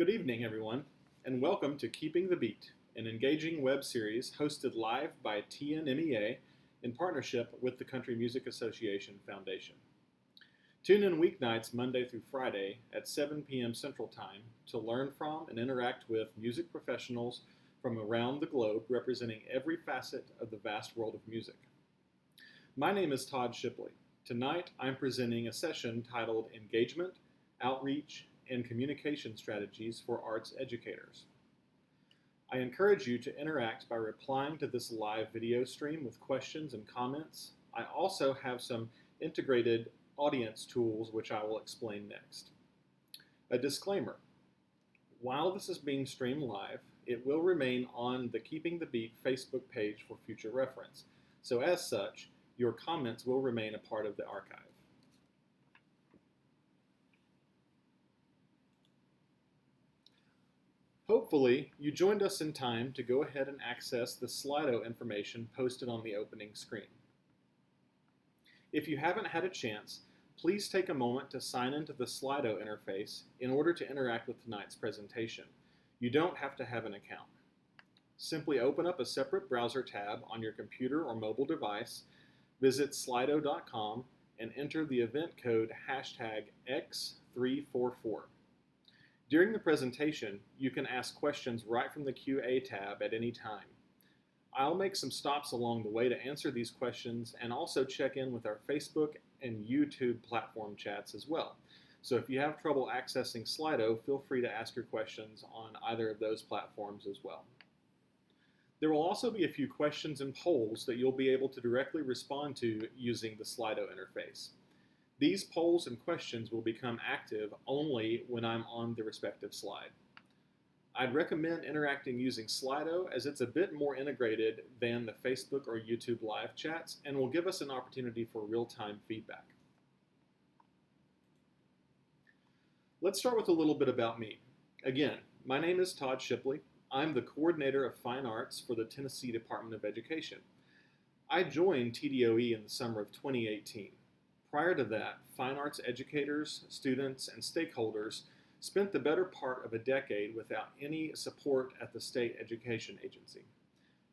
Good evening, everyone, and welcome to Keeping the Beat, an engaging web series hosted live by TNMEA in partnership with the Country Music Association Foundation. Tune in weeknights Monday through Friday at 7 p.m. Central Time to learn from and interact with music professionals from around the globe representing every facet of the vast world of music. My name is Todd Shipley. Tonight I'm presenting a session titled Engagement, Outreach, and Communication Strategies for Arts Educators. I encourage you to interact by replying to this live video stream with questions and comments. I also have some integrated audience tools which I will explain next. A disclaimer: while this is being streamed live, it will remain on the Keeping the Beat Facebook page for future reference. So as such, your comments will remain a part of the archive. Hopefully, you joined us in time to go ahead and access the Slido information posted on the opening screen. If you haven't had a chance, please take a moment to sign into the Slido interface in order to interact with tonight's presentation. You don't have to have an account. Simply open up a separate browser tab on your computer or mobile device, visit slido.com, and enter the event code #X344. During the presentation, you can ask questions right from the QA tab at any time. I'll make some stops along the way to answer these questions and also check in with our Facebook and YouTube platform chats as well. So if you have trouble accessing Slido, feel free to ask your questions on either of those platforms as well. There will also be a few questions and polls that you'll be able to directly respond to using the Slido interface. These polls and questions will become active only when I'm on the respective slide. I'd recommend interacting using Slido as it's a bit more integrated than the Facebook or YouTube live chats and will give us an opportunity for real-time feedback. Let's start with a little bit about me. Again, my name is Todd Shipley. I'm the Coordinator of Fine Arts for the Tennessee Department of Education. I joined TDOE in the summer of 2018. Prior to that, fine arts educators, students, and stakeholders spent the better part of a decade without any support at the state education agency.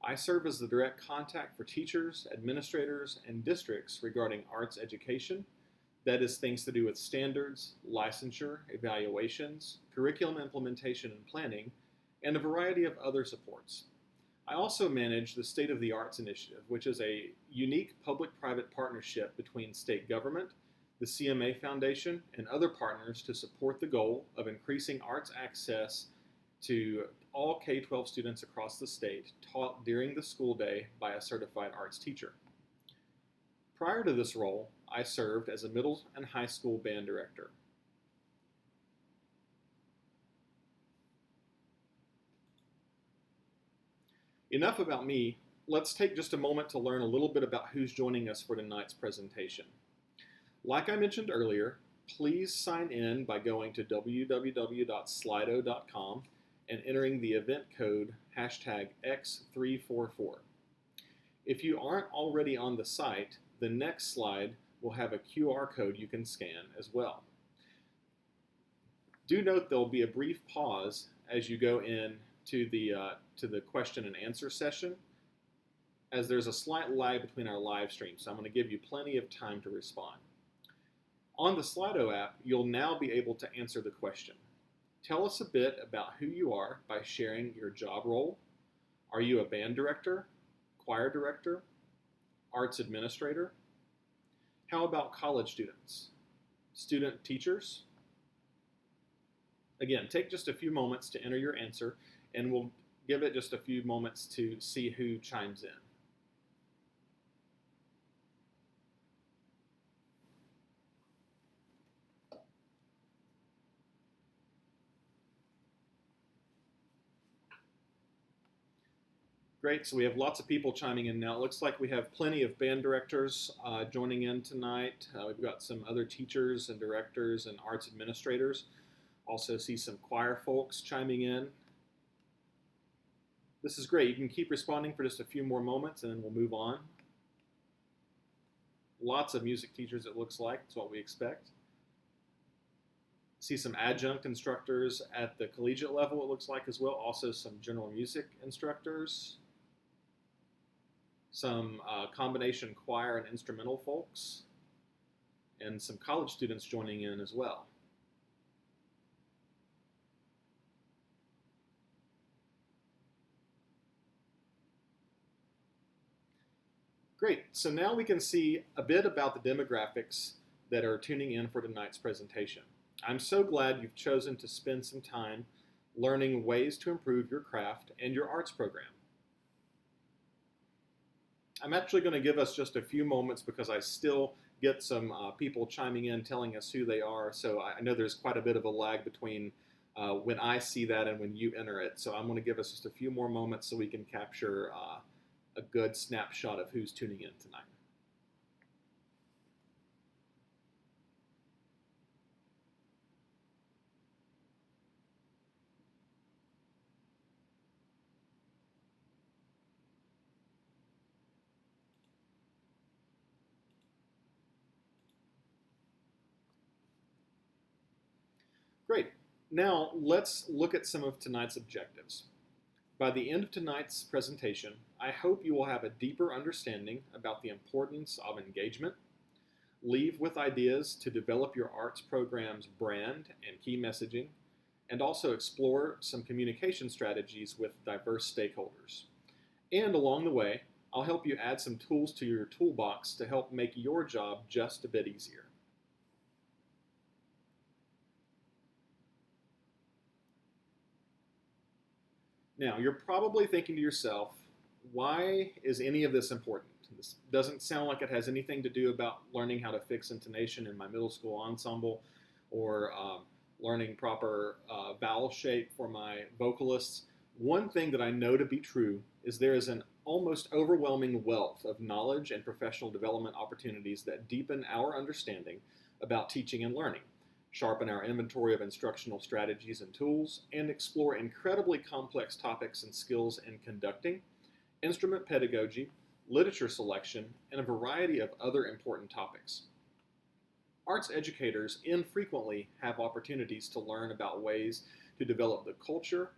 I serve as the direct contact for teachers, administrators, and districts regarding arts education. That is things to do with standards, licensure, evaluations, curriculum implementation and planning, and a variety of other supports. I also manage the State of the Arts Initiative, which is a unique public-private partnership between state government, the CMA Foundation, and other partners to support the goal of increasing arts access to all K-12 students across the state taught during the school day by a certified arts teacher. Prior to this role, I served as a middle and high school band director. Enough about me. Let's take just a moment to learn a little bit about who's joining us for tonight's presentation. Like I mentioned earlier, please sign in by going to www.slido.com and entering the event code #X344. If you aren't already on the site, the next slide will have a QR code you can scan as well. Do note there'll be a brief pause as you go in to the question and answer session, as there's a slight lag between our live stream, so I'm going to give you plenty of time to respond. On the Slido app, you'll now be able to answer the question. Tell us a bit about who you are by sharing your job role. Are you a band director, choir director, arts administrator? How about college students, student teachers? Again, take just a few moments to enter your answer, and we'll give it just a few moments to see who chimes in. Great, so we have lots of people chiming in now. It looks like we have plenty of band directors joining in tonight. We've got some other teachers and directors and arts administrators. Also see some choir folks chiming in. This is great. You can keep responding for just a few more moments and then we'll move on. Lots of music teachers, it looks like. That's what we expect. See some adjunct instructors at the collegiate level, it looks like as well. Also some general music instructors, some combination choir and instrumental folks, and some college students joining in as well. Great, so now we can see a bit about the demographics that are tuning in for tonight's presentation. I'm so glad you've chosen to spend some time learning ways to improve your craft and your arts program. I'm actually going to give us just a few moments because I still get some people chiming in telling us who they are, so I know there's quite a bit of a lag between when I see that and when you enter it. So I'm going to give us just a few more moments so we can capture a good snapshot of who's tuning in tonight. Great. Now let's look at some of tonight's objectives. By the end of tonight's presentation, I hope you will have a deeper understanding about the importance of engagement, leave with ideas to develop your arts program's brand and key messaging, and also explore some communication strategies with diverse stakeholders. And along the way, I'll help you add some tools to your toolbox to help make your job just a bit easier. Now, you're probably thinking to yourself, why is any of this important? This doesn't sound like it has anything to do about learning how to fix intonation in my middle school ensemble or learning proper vowel shape for my vocalists. One thing that I know to be true is there is an almost overwhelming wealth of knowledge and professional development opportunities that deepen our understanding about teaching and learning, sharpen our inventory of instructional strategies and tools, and explore incredibly complex topics and skills in conducting, instrument pedagogy, literature selection, and a variety of other important topics. Arts educators infrequently have opportunities to learn about ways to develop the culture,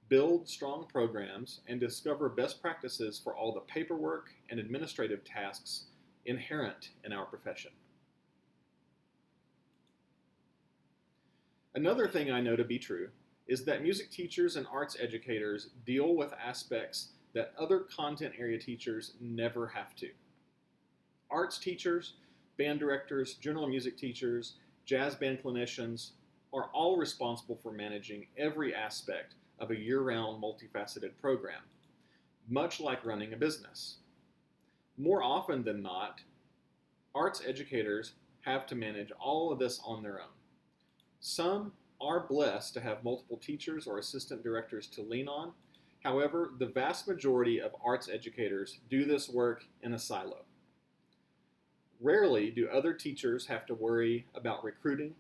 build strong programs, and discover best practices for all the paperwork and administrative tasks inherent in our profession. Another thing I know to be true is that music teachers and arts educators deal with aspects that other content area teachers never have to. Arts teachers, band directors, general music teachers, jazz band clinicians are all responsible for managing every aspect of a year-round multifaceted program, much like running a business. More often than not, arts educators have to manage all of this on their own. Some are blessed to have multiple teachers or assistant directors to lean on. However, the vast majority of arts educators do this work in a silo. Rarely do other teachers have to worry about recruiting,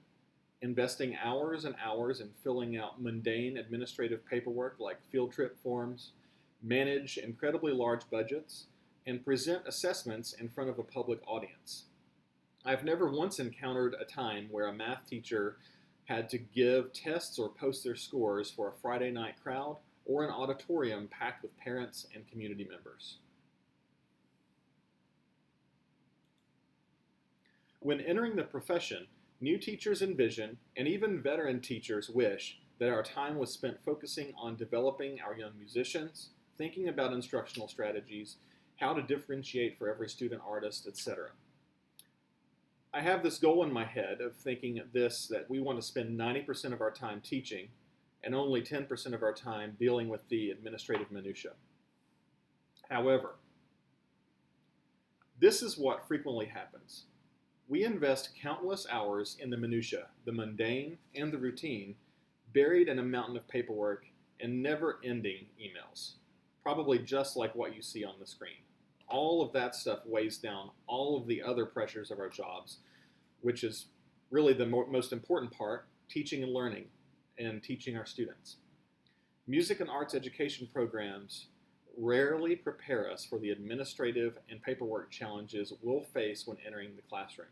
investing hours and hours in filling out mundane administrative paperwork like field trip forms, manage incredibly large budgets, and present assessments in front of a public audience. I've never once encountered a time where a math teacher had to give tests or post their scores for a Friday night crowd or an auditorium packed with parents and community members. When entering the profession, new teachers envision, and even veteran teachers wish, that our time was spent focusing on developing our young musicians, thinking about instructional strategies, how to differentiate for every student artist, etc. I have this goal in my head of thinking that we want to spend 90% of our time teaching and only 10% of our time dealing with the administrative minutia. However, this is what frequently happens. We invest countless hours in the minutia, the mundane and the routine, buried in a mountain of paperwork and never-ending emails, probably just like what you see on the screen. All of that stuff weighs down all of the other pressures of our jobs, which is really the most important part, teaching and learning, and teaching our students. Music and arts education programs rarely prepare us for the administrative and paperwork challenges we'll face when entering the classroom.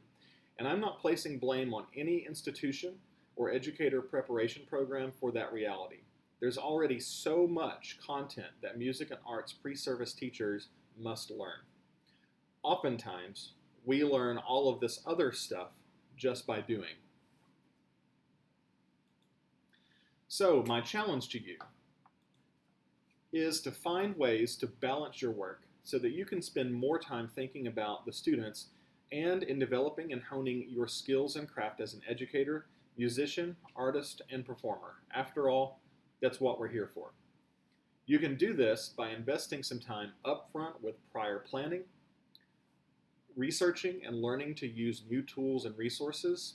And I'm not placing blame on any institution or educator preparation program for that reality. There's already so much content that music and arts pre-service teachers must learn. Oftentimes, we learn all of this other stuff just by doing. So, my challenge to you is to find ways to balance your work so that you can spend more time thinking about the students and in developing and honing your skills and craft as an educator, musician, artist, and performer. After all, that's what we're here for. You can do this by investing some time upfront with prior planning, researching and learning to use new tools and resources,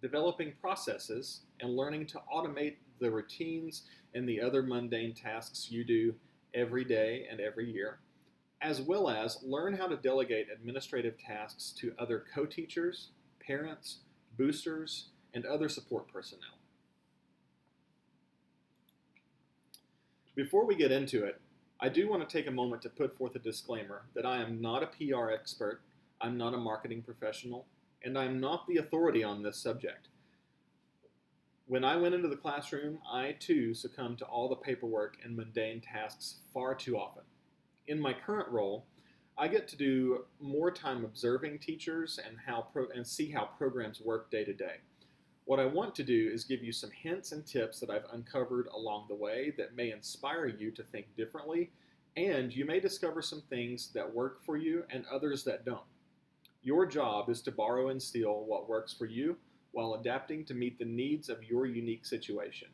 developing processes, and learning to automate the routines and the other mundane tasks you do every day and every year, as well as learn how to delegate administrative tasks to other co-teachers, parents, boosters, and other support personnel. Before we get into it, I do want to take a moment to put forth a disclaimer that I am not a PR expert, I'm not a marketing professional, and I'm not the authority on this subject. When I went into the classroom, I too succumbed to all the paperwork and mundane tasks far too often. In my current role, I get to do more time observing teachers and see how programs work day to day. What I want to do is give you some hints and tips that I've uncovered along the way that may inspire you to think differently, and you may discover some things that work for you and others that don't. Your job is to borrow and steal what works for you while adapting to meet the needs of your unique situation.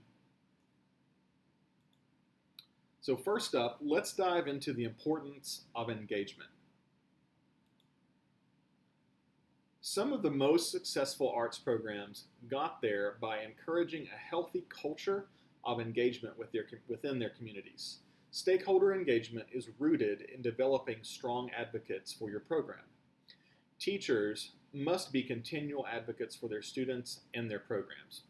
So first up, let's dive into the importance of engagement. Some of the most successful arts programs got there by encouraging a healthy culture of engagement within their communities. Stakeholder engagement is rooted in developing strong advocates for your program. Teachers must be continual advocates for their students and their programs.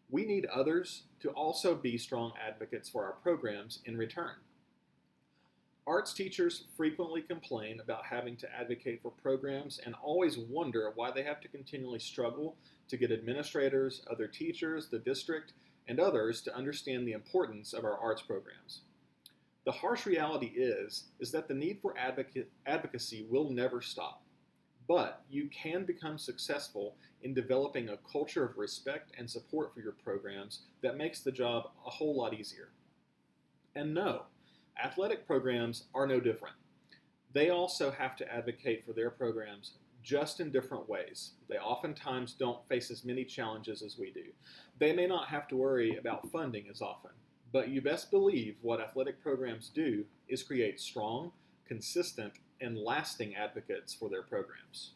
We need others to also be strong advocates for our programs in return. Arts teachers frequently complain about having to advocate for programs and always wonder why they have to continually struggle to get administrators, other teachers, the district, and others to understand the importance of our arts programs. The harsh reality is that the need for advocacy will never stop, but you can become successful in developing a culture of respect and support for your programs that makes the job a whole lot easier. And no, athletic programs are no different. They also have to advocate for their programs just in different ways. They oftentimes don't face as many challenges as we do. They may not have to worry about funding as often, but you best believe what athletic programs do is create strong, consistent, and lasting advocates for their programs.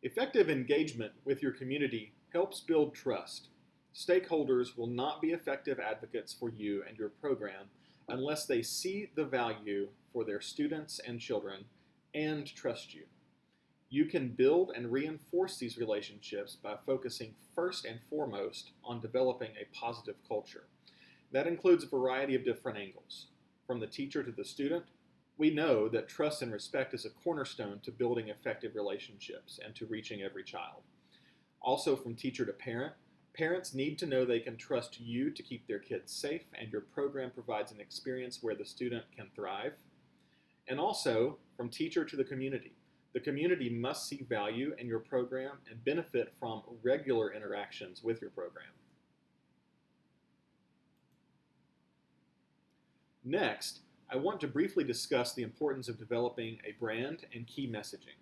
Effective engagement with your community helps build trust. Stakeholders will not be effective advocates for you and your program unless they see the value for their students and children and trust you. You can build and reinforce these relationships by focusing first and foremost on developing a positive culture. That includes a variety of different angles. From the teacher to the student, we know that trust and respect is a cornerstone to building effective relationships and to reaching every child. Also, from teacher to parent, parents need to know they can trust you to keep their kids safe, and your program provides an experience where the student can thrive. And also, from teacher to the community must see value in your program and benefit from regular interactions with your program. Next, I want to briefly discuss the importance of developing a brand and key messaging.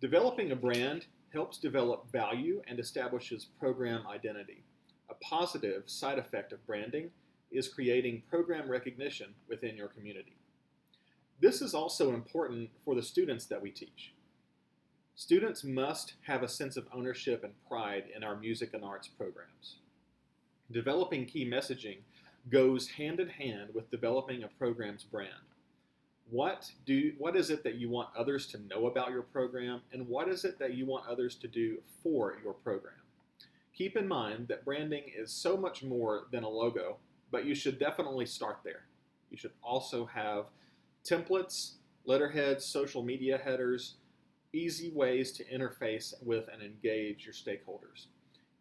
Developing a brand helps develop value and establishes program identity. A positive side effect of branding is creating program recognition within your community. This is also important for the students that we teach. Students must have a sense of ownership and pride in our music and arts programs. Developing key messaging goes hand in hand with developing a program's brand. What is it that you want others to know about your program, and what is it that you want others to do for your program? Keep in mind that branding is so much more than a logo, but you should definitely start there. You should also have templates letterheads, social media headers, easy ways to interface with and engage your stakeholders.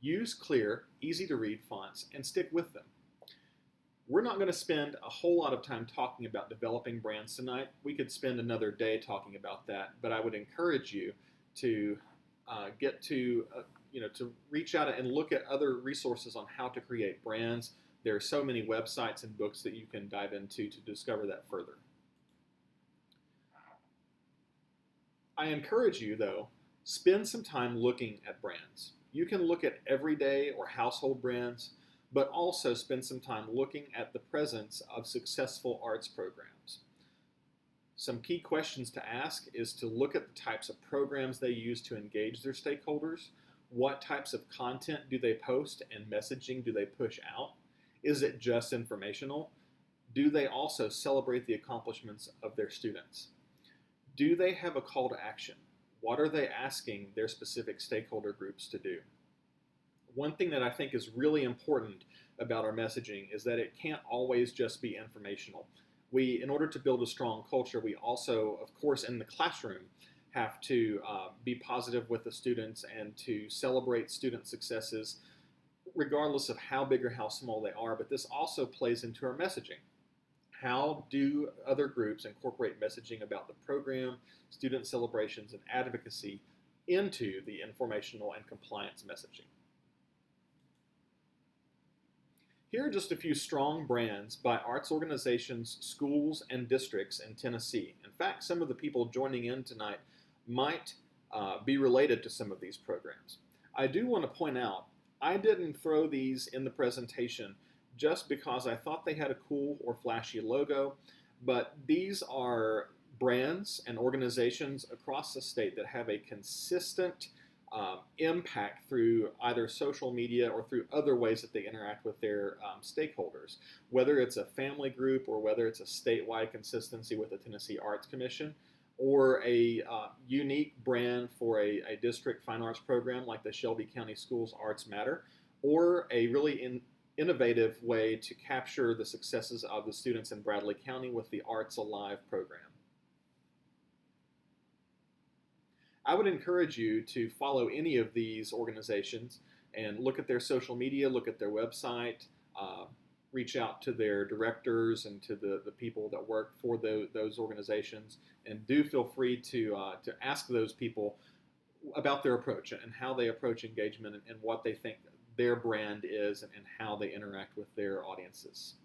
Use clear, easy to read fonts and stick with them. We're not going to spend a whole lot of time talking about developing brands tonight. We could spend another day talking about that, but I would encourage you to to reach out and look at other resources on how to create brands. There are so many websites and books that you can dive into to discover that further. I encourage you, though, spend some time looking at brands. You can look at everyday or household brands, but also spend some time looking at the presence of successful arts programs. Some key questions to ask is to look at the types of programs they use to engage their stakeholders. What types of content do they post and messaging do they push out? Is it just informational? Do they also celebrate the accomplishments of their students? Do they have a call to action? What are they asking their specific stakeholder groups to do? One thing that I think is really important about our messaging is that it can't always just be informational. In order to build a strong culture, we also, of course, in the classroom, have to be positive with the students and to celebrate student successes, regardless of how big or how small they are. But this also plays into our messaging. How do other groups incorporate messaging about the program, student celebrations, and advocacy into the informational and compliance messaging? Here are just a few strong brands by arts organizations, schools, and districts in Tennessee. In fact, some of the people joining in tonight might be related to some of these programs. I do want to point out, I didn't throw these in the presentation just because I thought they had a cool or flashy logo, but these are brands and organizations across the state that have a consistent impact through either social media or through other ways that they interact with their stakeholders, whether it's a family group or whether it's a statewide consistency with the Tennessee Arts Commission, or a unique brand for a district fine arts program like the Shelby County Schools Arts Matter, or a really innovative way to capture the successes of the students in Bradley County with the Arts Alive program. I would encourage you to follow any of these organizations and look at their social media, look at their website, reach out to their directors and to the people that work for those organizations, and do feel free to ask those people about their approach and how they approach engagement and what they think their brand is and how they interact with their audiences.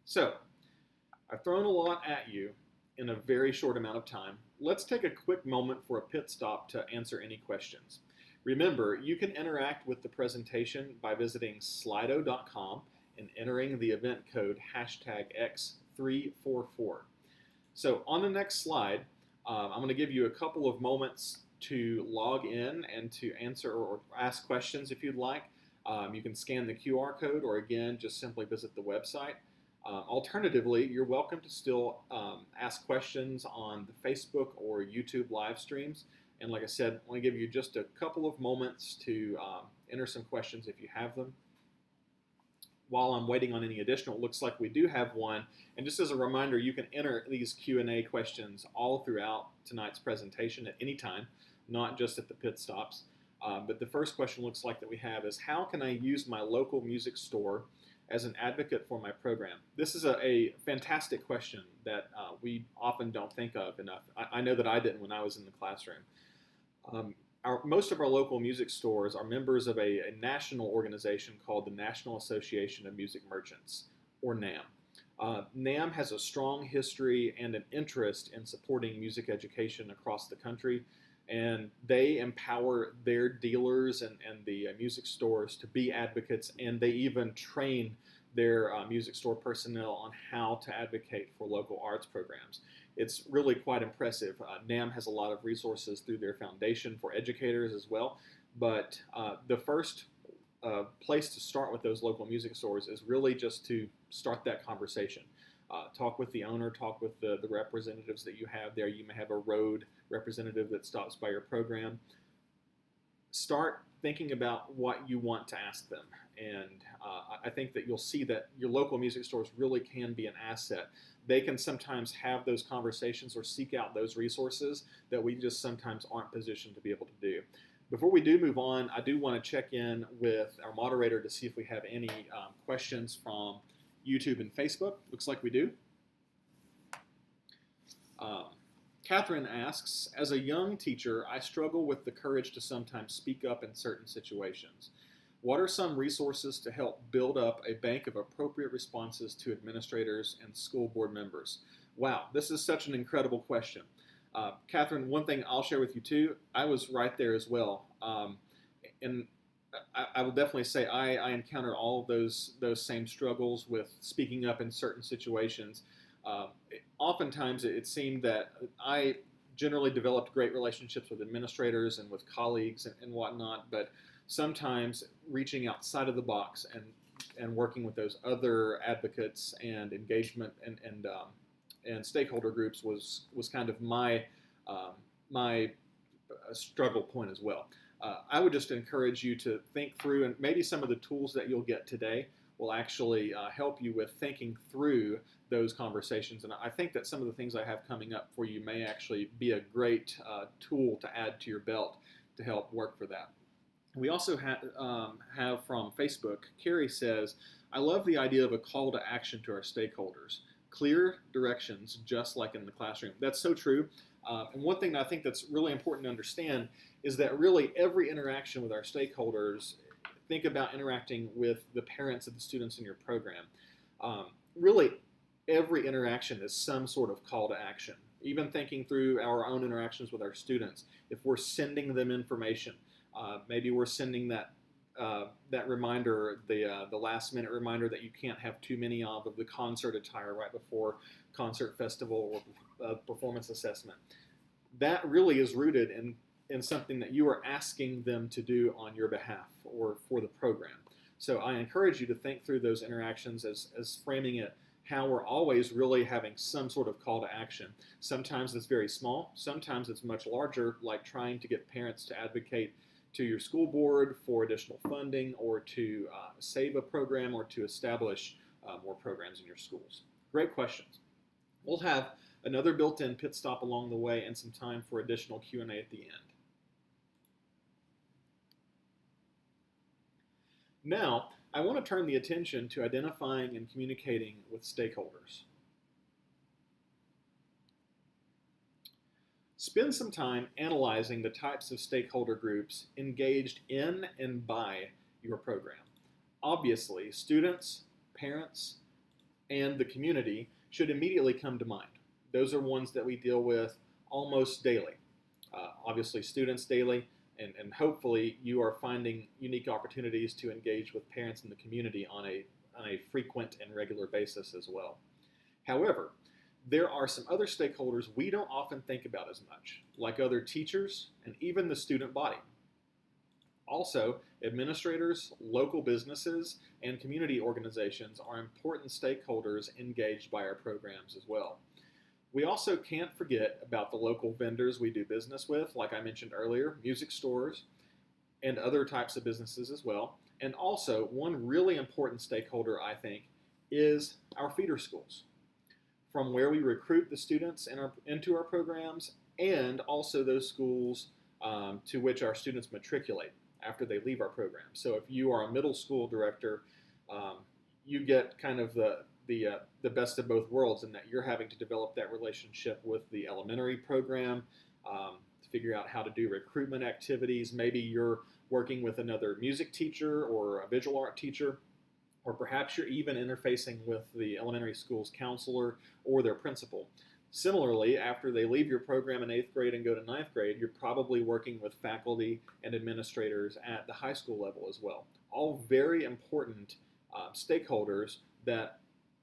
So, I've thrown a lot at you in a very short amount of time. Let's take a quick moment for a pit stop to answer any questions. Remember, you can interact with the presentation by visiting slido.com and entering the event code #X344. So on the next slide, I'm going to give you a couple of moments to log in and to answer or ask questions if you'd like. You can scan the QR code, or again, just simply visit the website. Alternatively, you're welcome to still ask questions on the Facebook or YouTube live streams. And like I said, I want to give you just a couple of moments to enter some questions if you have them. While I'm waiting on any additional, it looks like we do have one. And just as a reminder, you can enter these Q&A questions all throughout tonight's presentation at any time, not just at the pit stops. But the first question looks like that we have is, how can I use my local music store as an advocate for my program? This is a fantastic question that we often don't think of enough. I know that I didn't when I was in the classroom. Most of our local music stores are members of a national organization called the National Association of Music Merchants, or NAM. NAM has a strong history and an interest in supporting music education across the country, and they empower their dealers and the music stores to be advocates, and they even train their music store personnel on how to advocate for local arts programs. It's really quite impressive. NAM has a lot of resources through their foundation for educators as well, but the first place to start with those local music stores is really just to start that conversation. Talk with the owner, talk with the representatives that you have there. You may have a road representative that stops by your program. Start thinking about what you want to ask them. And I think that you'll see that your local music stores really can be an asset. they can sometimes have those conversations or seek out those resources that we just sometimes aren't positioned to be able to do. Before we do move on, I do want to check in with our moderator to see if we have any questions from YouTube and Facebook. Looks like we do. Catherine asks, as a young teacher, I struggle with the courage to sometimes speak up in certain situations. What are some resources to help build up a bank of appropriate responses to administrators and school board members? Wow, this is such an incredible question. Catherine, one thing I'll share with you too, I was right there as well. And I will definitely say I encountered all of those same struggles with speaking up in certain situations. Oftentimes it seemed that I generally developed great relationships with administrators and with colleagues and whatnot, but sometimes reaching outside of the box and working with those other advocates and engagement and stakeholder groups was kind of my struggle point as well. I would just encourage you to think through, and maybe some of the tools that you'll get today will actually help you with thinking through those conversations. And I think that some of the things I have coming up for you may actually be a great tool to add to your belt to help work for that. We also have from Facebook, Carrie says, I love the idea of a call to action to our stakeholders. Clear directions, just like in the classroom. That's so true. And one thing that I think that's really important to understand is that really every interaction with our stakeholders, think about interacting with the parents of the students in your program. Really, every interaction is some sort of call to action. Even thinking through our own interactions with our students, if we're sending them information, maybe we're sending that reminder, the last minute reminder that you can't have too many of the concert attire right before concert festival or performance assessment. That really is rooted in something that you are asking them to do on your behalf or for the program. So I encourage you to think through those interactions as framing it how we're always really having some sort of call to action. Sometimes it's very small, sometimes it's much larger, like trying to get parents to advocate to your school board for additional funding or to save a program or to establish more programs in your schools. Great questions. We'll have another built-in pit stop along the way and some time for additional Q&A at the end. Now, I want to turn the attention to identifying and communicating with stakeholders. Spend some time analyzing the types of stakeholder groups engaged in and by your program. Obviously, students, parents, and the community should immediately come to mind. Those are ones that we deal with almost daily. Obviously, students daily, and hopefully you are finding unique opportunities to engage with parents in the community on a frequent and regular basis as well. However, there are some other stakeholders we don't often think about as much, like other teachers and even the student body. Also, administrators, local businesses, and community organizations are important stakeholders engaged by our programs as well. We also can't forget about the local vendors we do business with, like I mentioned earlier, music stores and other types of businesses as well. And also, one really important stakeholder, I think, is our feeder schools, from where we recruit the students into our programs, and also those schools to which our students matriculate after they leave our program. So if you are a middle school director, you get kind of the best of both worlds in that you're having to develop that relationship with the elementary program, to figure out how to do recruitment activities. Maybe you're working with another music teacher or a visual art teacher, or perhaps you're even interfacing with the elementary school's counselor or their principal. Similarly, after they leave your program in 8th grade and go to 9th grade, you're probably working with faculty and administrators at the high school level as well. All very important stakeholders that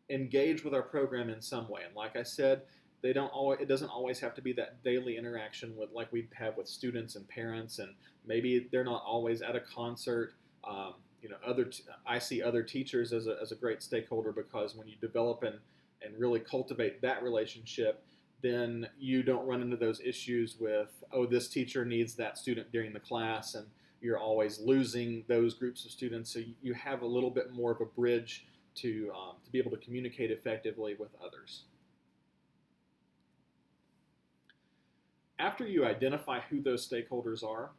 engage with our program in some way. And like I said, it doesn't always have to be that daily interaction with like we have with students and parents, and maybe they're not always at a concert. I see other teachers as a great stakeholder, because when you develop and really cultivate that relationship, then you don't run into those issues with, oh, this teacher needs that student during the class, and you're always losing those groups of students. So you have a little bit more of a bridge to be able to communicate effectively with others. After you identify who those stakeholders are,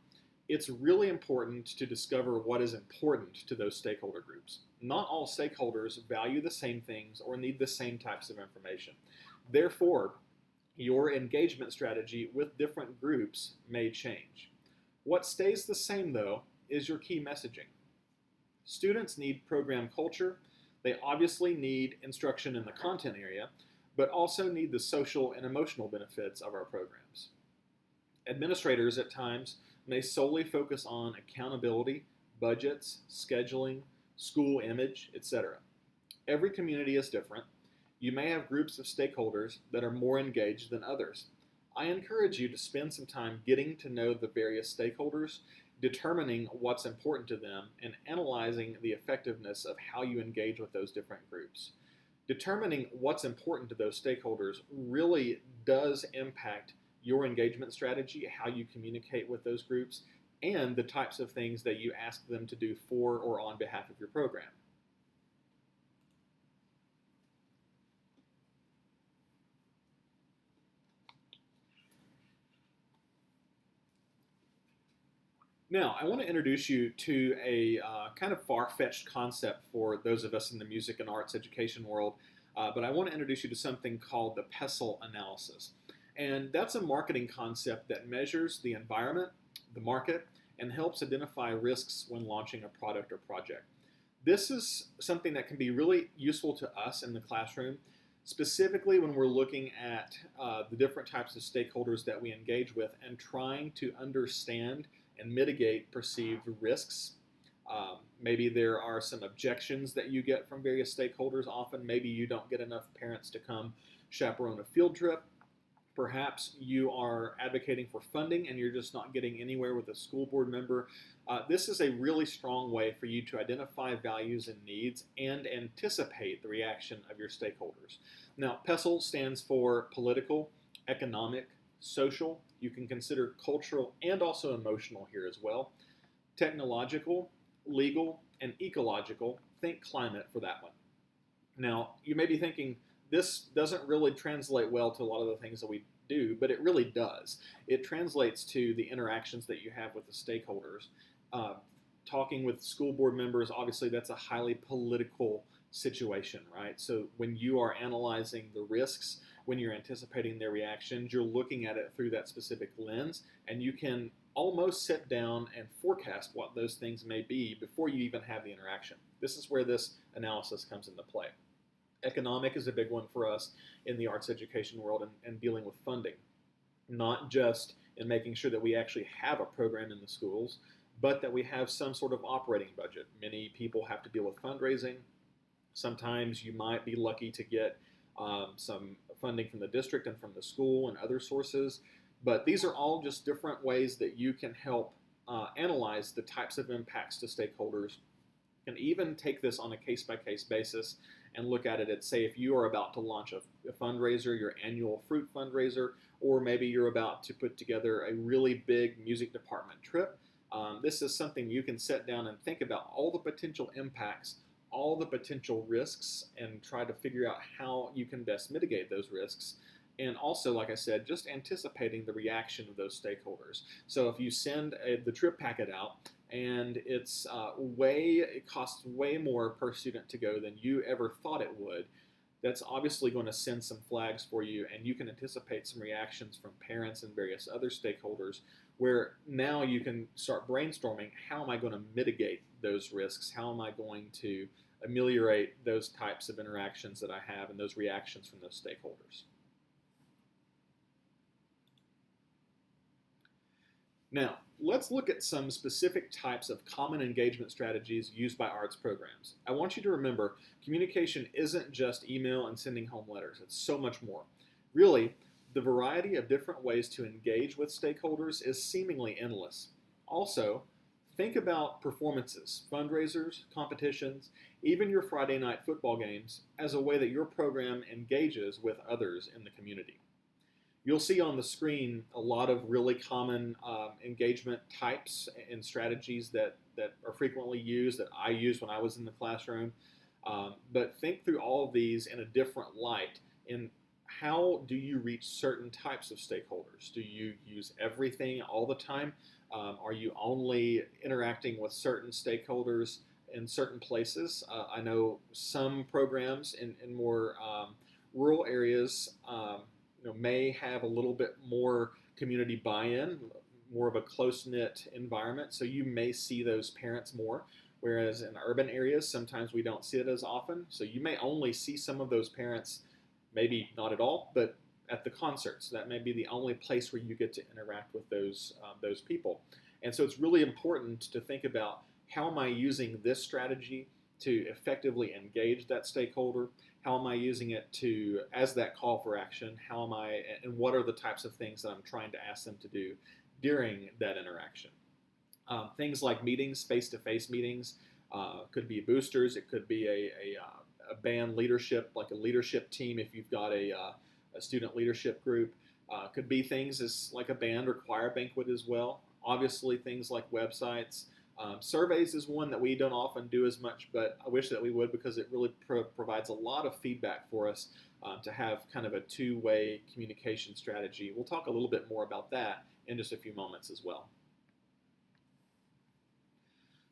it's really important to discover what is important to those stakeholder groups. Not all stakeholders value the same things or need the same types of information. Therefore, your engagement strategy with different groups may change. What stays the same, though, is your key messaging. Students need program culture. They obviously need instruction in the content area, but also need the social and emotional benefits of our programs. Administrators at times may solely focus on accountability, budgets, scheduling, school image, etc. Every community is different. You may have groups of stakeholders that are more engaged than others. I encourage you to spend some time getting to know the various stakeholders, determining what's important to them, and analyzing the effectiveness of how you engage with those different groups. Determining what's important to those stakeholders really does impact your engagement strategy, how you communicate with those groups, and the types of things that you ask them to do for or on behalf of your program. Now, I want to introduce you to a kind of far-fetched concept for those of us in the music and arts education world, but I want to introduce you to something called the Pessoal analysis. And that's a marketing concept that measures the environment, the market, and helps identify risks when launching a product or project. This is something that can be really useful to us in the classroom, specifically when we're looking at the different types of stakeholders that we engage with and trying to understand and mitigate perceived risks. Maybe there are some objections that you get from various stakeholders. Often, maybe you don't get enough parents to come chaperone a field trip. Perhaps you are advocating for funding and you're just not getting anywhere with a school board member. This is a really strong way for you to identify values and needs and anticipate the reaction of your stakeholders. Now, Pessoal stands for political, economic, social. You can consider cultural and also emotional here as well. Technological, legal, and ecological. Think climate for that one. Now, you may be thinking, this doesn't really translate well to a lot of the things that we do, but it really does. It translates to the interactions that you have with the stakeholders. Talking with school board members, obviously that's a highly political situation, right? So when you are analyzing the risks, when you're anticipating their reactions, you're looking at it through that specific lens, and you can almost sit down and forecast what those things may be before you even have the interaction. This is where this analysis comes into play. Economic is a big one for us in the arts education world and dealing with funding, not just in making sure that we actually have a program in the schools, but that we have some sort of operating budget. Many people have to deal with fundraising. Sometimes you might be lucky to get some funding from the district and from the school and other sources, but these are all just different ways that you can help analyze the types of impacts to stakeholders, and even take this on a case-by-case basis and look at it at, say, if you are about to launch a fundraiser, your annual fruit fundraiser, or maybe you're about to put together a really big music department trip. This is something you can sit down and think about all the potential impacts, all the potential risks, and try to figure out how you can best mitigate those risks. And also, like I said, just anticipating the reaction of those stakeholders. So if you send the trip packet out and it costs way more per student to go than you ever thought it would, that's obviously going to send some flags for you, and you can anticipate some reactions from parents and various other stakeholders, where now you can start brainstorming, how am I going to mitigate those risks? How am I going to ameliorate those types of interactions that I have and those reactions from those stakeholders? Now, let's look at some specific types of common engagement strategies used by arts programs. I want you to remember, communication isn't just email and sending home letters. It's so much more. Really, the variety of different ways to engage with stakeholders is seemingly endless. Also, think about performances, fundraisers, competitions, even your Friday night football games as a way that your program engages with others in the community. You'll see on the screen a lot of really common engagement types and strategies that are frequently used, that I used when I was in the classroom. But think through all of these in a different light in how do you reach certain types of stakeholders? Do you use everything all the time? Are you only interacting with certain stakeholders in certain places? I know some programs in more rural areas may have a little bit more community buy-in, more of a close-knit environment, so you may see those parents more. Whereas in urban areas, sometimes we don't see it as often. So you may only see some of those parents, maybe not at all, but at the concerts. That may be the only place where you get to interact with those people. And so it's really important to think about, how am I using this strategy to effectively engage that stakeholder? How am I using it as that call for action? And what are the types of things that I'm trying to ask them to do during that interaction? Things like meetings, face-to-face meetings, could be boosters. It could be a band leadership, like a leadership team if you've got a student leadership group. Could be things as like a band or choir banquet as well. Obviously, things like websites. Surveys is one that we don't often do as much, but I wish that we would, because it really provides a lot of feedback for us to have kind of a two-way communication strategy. We'll talk a little bit more about that in just a few moments as well.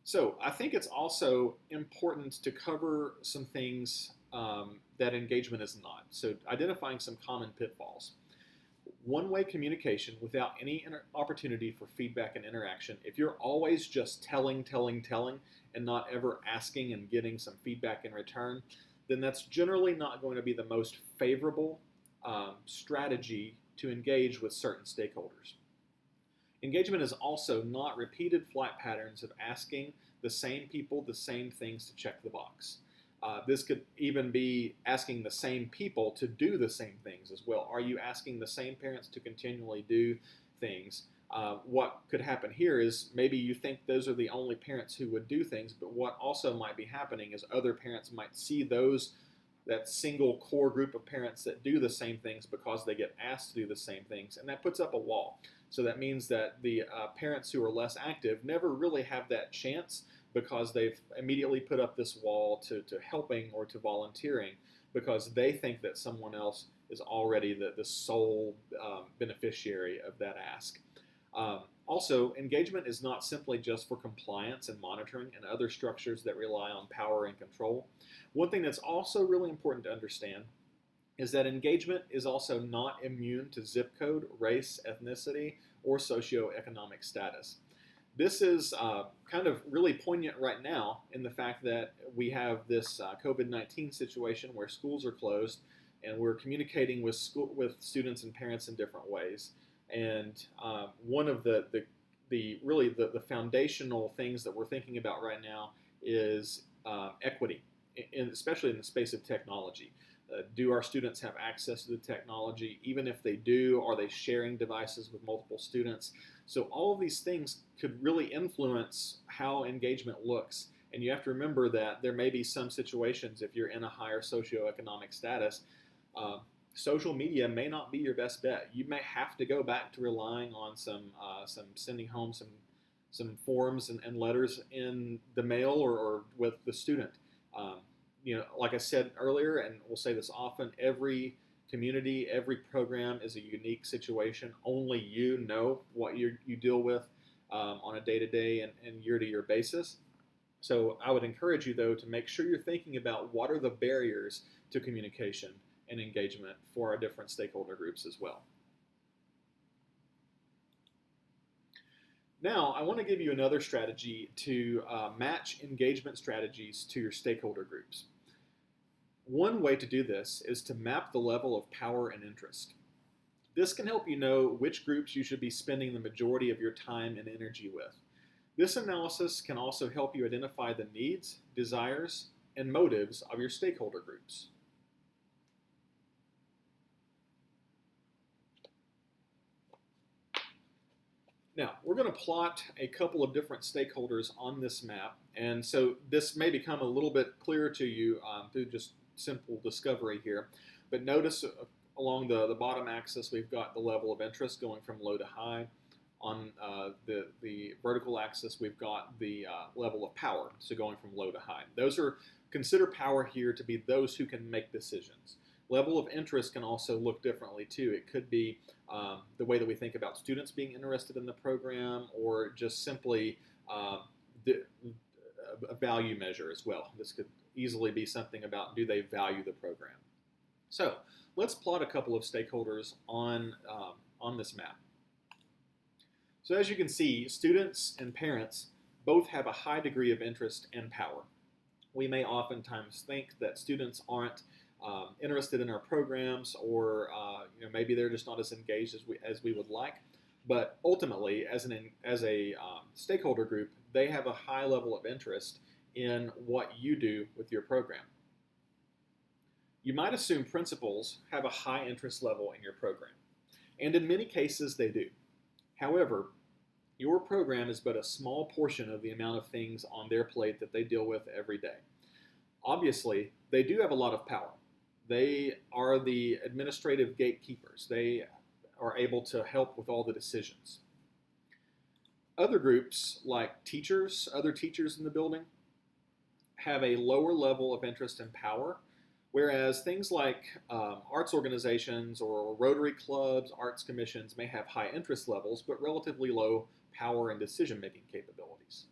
So I think it's also important to cover some things that engagement is not. So identifying some common pitfalls. One-way communication without any opportunity for feedback and interaction. If you're always just telling, and not ever asking and getting some feedback in return, then that's generally not going to be the most favorable strategy to engage with certain stakeholders. Engagement is also not repeated flight patterns of asking the same people the same things to check the box. This could even be asking the same people to do the same things as well. Are you asking the same parents to continually do things? What could happen here is maybe you think those are the only parents who would do things, but what also might be happening is other parents might see that single core group of parents that do the same things because they get asked to do the same things, and that puts up a wall. So that means that the parents who are less active never really have that chance, because they've immediately put up this wall to helping or to volunteering, because they think that someone else is already the sole beneficiary of that ask. Also, engagement is not simply just for compliance and monitoring and other structures that rely on power and control. One thing that's also really important to understand is that engagement is also not immune to zip code, race, ethnicity, or socioeconomic status. This is kind of really poignant right now in the fact that we have this COVID-19 situation where schools are closed, and we're communicating with students and parents in different ways. And one of the foundational things that we're thinking about right now is equity, especially in the space of technology. Do our students have access to the technology? Even if they do, are they sharing devices with multiple students? So all of these things could really influence how engagement looks. And you have to remember that there may be some situations, if you're in a higher socioeconomic status, social media may not be your best bet. You may have to go back to relying on some sending home some forms and letters in the mail or with the student. Like I said earlier, and we'll say this often, every community, every program is a unique situation. Only you know what you deal with on a day-to-day and year-to-year basis. So I would encourage you, though, to make sure you're thinking about what are the barriers to communication and engagement for our different stakeholder groups as well. Now, I want to give you another strategy to match engagement strategies to your stakeholder groups. One way to do this is to map the level of power and interest. This can help you know which groups you should be spending the majority of your time and energy with. This analysis can also help you identify the needs, desires, and motives of your stakeholder groups. Now, we're going to plot a couple of different stakeholders on this map, and so this may become a little bit clearer to you through just simple discovery here. But notice along the bottom axis, we've got the level of interest going from low to high. On the vertical axis, we've got the level of power, so going from low to high. Consider power here to be those who can make decisions. Level of interest can also look differently too. It could be the way that we think about students being interested in the program, or just simply a value measure as well. This could easily be something about, do they value the program? So let's plot a couple of stakeholders on this map. So as you can see, students and parents both have a high degree of interest and power. We may oftentimes think that students aren't interested in our programs, or maybe they're just not as engaged as we would like. But ultimately, as a stakeholder group, they have a high level of interest in what you do with your program. You might assume principals have a high interest level in your program, and in many cases they do. However, your program is but a small portion of the amount of things on their plate that they deal with every day. Obviously, they do have a lot of power. They are the administrative gatekeepers. They are able to help with all the decisions. Other groups, like other teachers in the building, have a lower level of interest and power, whereas things like arts organizations or Rotary clubs, arts commissions may have high interest levels, but relatively low power and decision-making capabilities.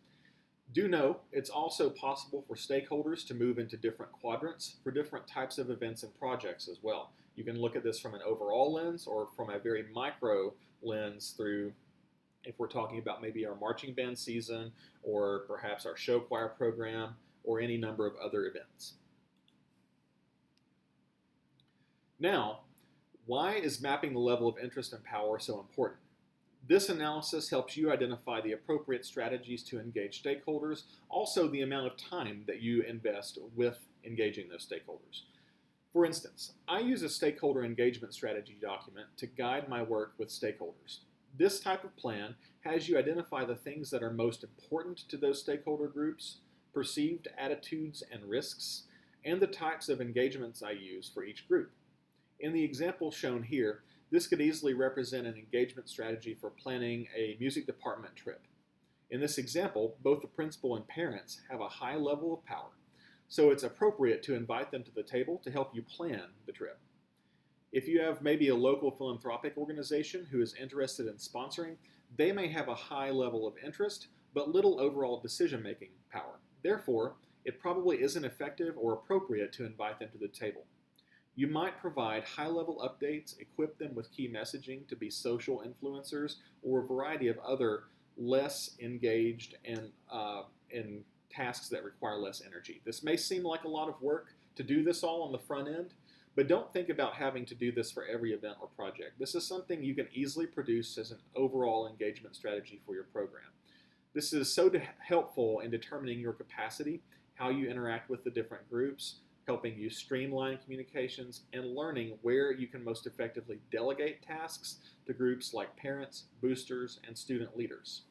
Do know it's also possible for stakeholders to move into different quadrants for different types of events and projects as well. You can look at this from an overall lens or from a very micro lens through, if we're talking about maybe our marching band season, or perhaps our show choir program, or any number of other events. Now, why is mapping the level of interest and power so important? This analysis helps you identify the appropriate strategies to engage stakeholders, also the amount of time that you invest with engaging those stakeholders. For instance, I use a stakeholder engagement strategy document to guide my work with stakeholders. This type of plan has you identify the things that are most important to those stakeholder groups, perceived attitudes and risks, and the types of engagements I use for each group. In the example shown here, this could easily represent an engagement strategy for planning a music department trip. In this example, both the principal and parents have a high level of power, so it's appropriate to invite them to the table to help you plan the trip. If you have maybe a local philanthropic organization who is interested in sponsoring, they may have a high level of interest, but little overall decision-making power. Therefore, it probably isn't effective or appropriate to invite them to the table. You might provide high-level updates, equip them with key messaging to be social influencers, or a variety of other less engaged and in tasks that require less energy. This may seem like a lot of work to do this all on the front end, but don't think about having to do this for every event or project. This is something you can easily produce as an overall engagement strategy for your program. This is so helpful in determining your capacity, how you interact with the different groups, helping you streamline communications, and learning where you can most effectively delegate tasks to groups like parents, boosters, and student leaders.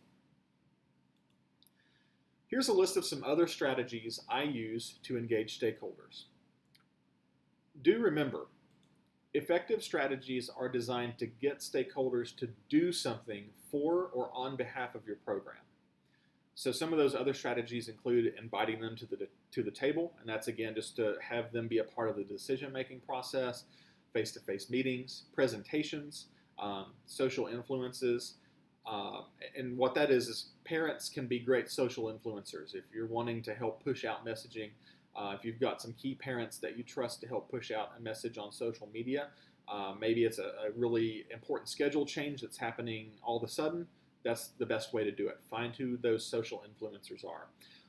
Here's a list of some other strategies I use to engage stakeholders. Do remember, effective strategies are designed to get stakeholders to do something for or on behalf of your program. So some of those other strategies include inviting them to the table, and that's again just to have them be a part of the decision-making process, face-to-face meetings, presentations, social influences, and what that is parents can be great social influencers. If you're wanting to help push out messaging, if you've got some key parents that you trust to help push out a message on social media, maybe it's a really important schedule change that's happening all of a sudden, that's the best way to do it. Find who those social influencers are.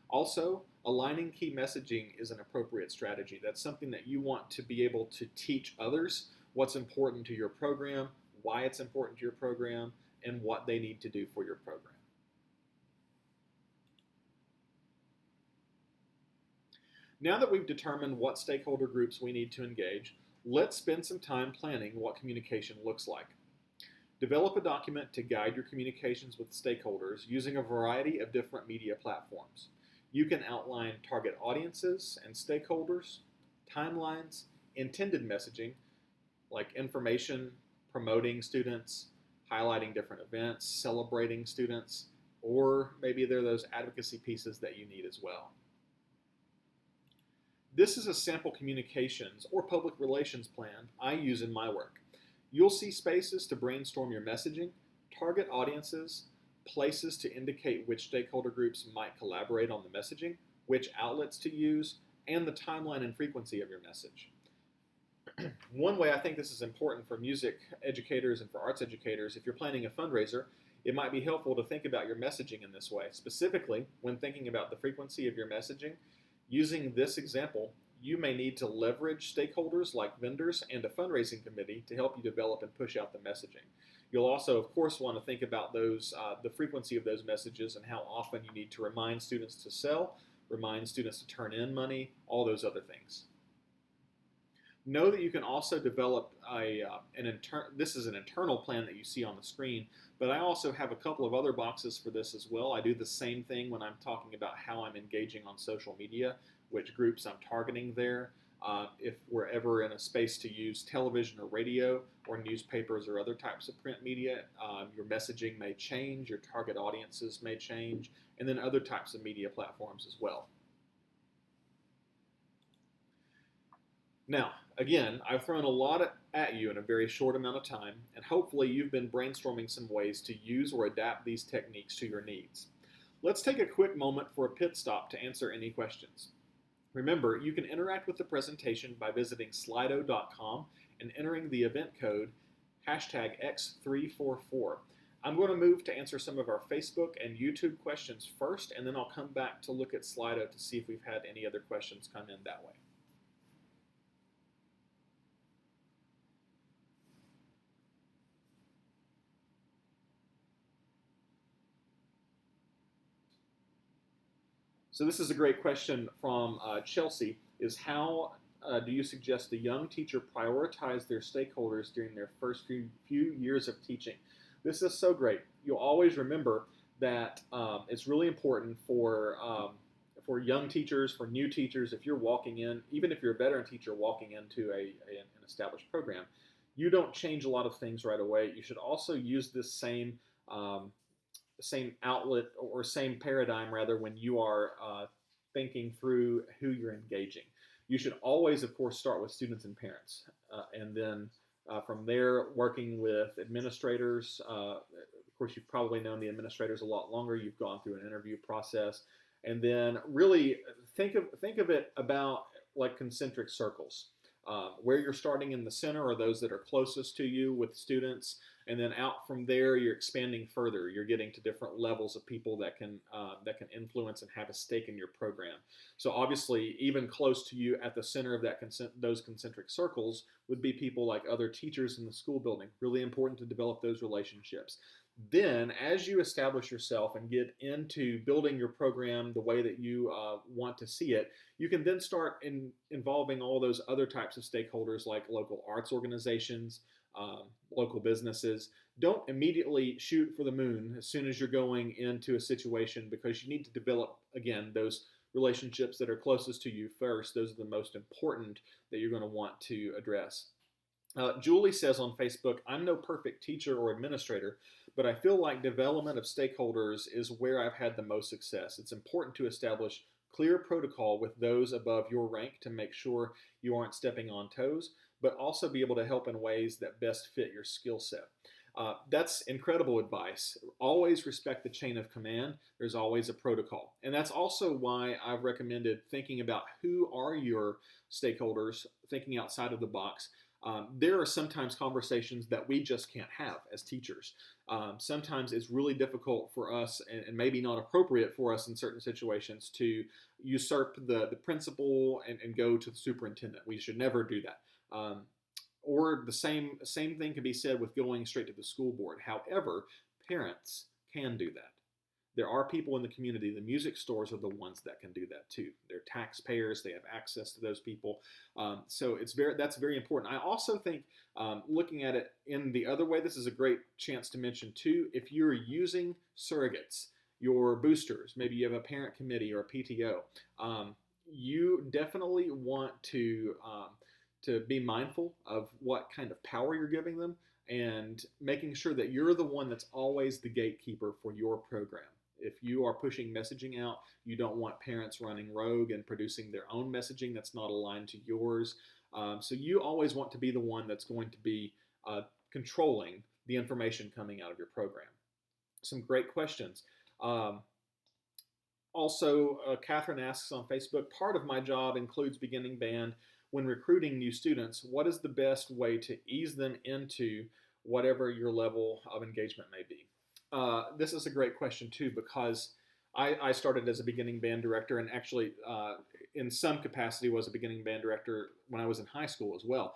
Also, aligning key messaging is an appropriate strategy. That's something that you want to be able to teach others what's important to your program, why it's important to your program, and what they need to do for your program. Now that we've determined what stakeholder groups we need to engage, let's spend some time planning what communication looks like. Develop a document to guide your communications with stakeholders using a variety of different media platforms. You can outline target audiences and stakeholders, timelines, intended messaging, like information, promoting students, highlighting different events, celebrating students, or maybe there are those advocacy pieces that you need as well. This is a sample communications or public relations plan I use in my work. You'll see spaces to brainstorm your messaging, target audiences, places to indicate which stakeholder groups might collaborate on the messaging, which outlets to use, and the timeline and frequency of your message. One way I think this is important for music educators and for arts educators, if you're planning a fundraiser, it might be helpful to think about your messaging in this way. Specifically, when thinking about the frequency of your messaging, using this example, you may need to leverage stakeholders like vendors and a fundraising committee to help you develop and push out the messaging. You'll also, of course, want to think about those, the frequency of those messages and how often you need to remind students to sell, remind students to turn in money, all those other things. Know that you can also develop this is an internal plan that you see on the screen, but I also have a couple of other boxes for this as well. I do the same thing when I'm talking about how I'm engaging on social media, which groups I'm targeting there. If we're ever in a space to use television or radio or newspapers or other types of print media, your messaging may change, your target audiences may change, and then other types of media platforms as well. Now, again, I've thrown a lot at you in a very short amount of time, and hopefully you've been brainstorming some ways to use or adapt these techniques to your needs. Let's take a quick moment for a pit stop to answer any questions. Remember, you can interact with the presentation by visiting slido.com and entering the event code #X344. I'm going to move to answer some of our Facebook and YouTube questions first, and then I'll come back to look at Slido to see if we've had any other questions come in that way. So this is a great question from Chelsea, is how do you suggest a young teacher prioritize their stakeholders during their first few years of teaching? This is so great. You'll always remember that it's really important for young teachers, for new teachers, if you're walking in, even if you're a veteran teacher walking into an established program, you don't change a lot of things right away. You should also use this same outlet or same paradigm rather when you are thinking through who you're engaging. You should always, of course, start with students and parents, and then from there working with administrators. Of course, you've probably known the administrators a lot longer. You've gone through an interview process, and then really think of it about like concentric circles. Where you're starting in the center are those that are closest to you with students, and then out from there you're expanding further. You're getting to different levels of people that can influence and have a stake in your program. So obviously, even close to you at the center of those concentric circles would be people like other teachers in the school building. Really important to develop those relationships. Then, as you establish yourself and get into building your program the way that you want to see it, you can then start involving all those other types of stakeholders like local arts organizations, local businesses. Don't immediately shoot for the moon as soon as you're going into a situation, because you need to develop, again, those relationships that are closest to you first. Those are the most important that you're going to want to address. Julie says on Facebook, I'm no perfect teacher or administrator, but I feel like development of stakeholders is where I've had the most success. It's important to establish clear protocol with those above your rank to make sure you aren't stepping on toes, but also be able to help in ways that best fit your skill set. That's incredible advice. Always respect the chain of command. There's always a protocol. And that's also why I've recommended thinking about who are your stakeholders, thinking outside of the box. There are sometimes conversations that we just can't have as teachers. Sometimes it's really difficult for us, and maybe not appropriate for us in certain situations, to usurp the principal and go to the superintendent. We should never do that. Or the same thing can be said with going straight to the school board. However, parents can do that. There are people in the community. The music stores are the ones that can do that too. They're taxpayers. They have access to those people. So that's very important. I also think looking at it in the other way, this is a great chance to mention too, if you're using surrogates, your boosters, maybe you have a parent committee or a PTO, you definitely want to be mindful of what kind of power you're giving them and making sure that you're the one that's always the gatekeeper for your program. If you are pushing messaging out, you don't want parents running rogue and producing their own messaging that's not aligned to yours. So you always want to be the one that's going to be controlling the information coming out of your program. Some great questions. Catherine asks on Facebook, part of my job includes beginning band. When recruiting new students, what is the best way to ease them into whatever your level of engagement may be? This is a great question too, because I started as a beginning band director, and actually in some capacity was a beginning band director when I was in high school as well.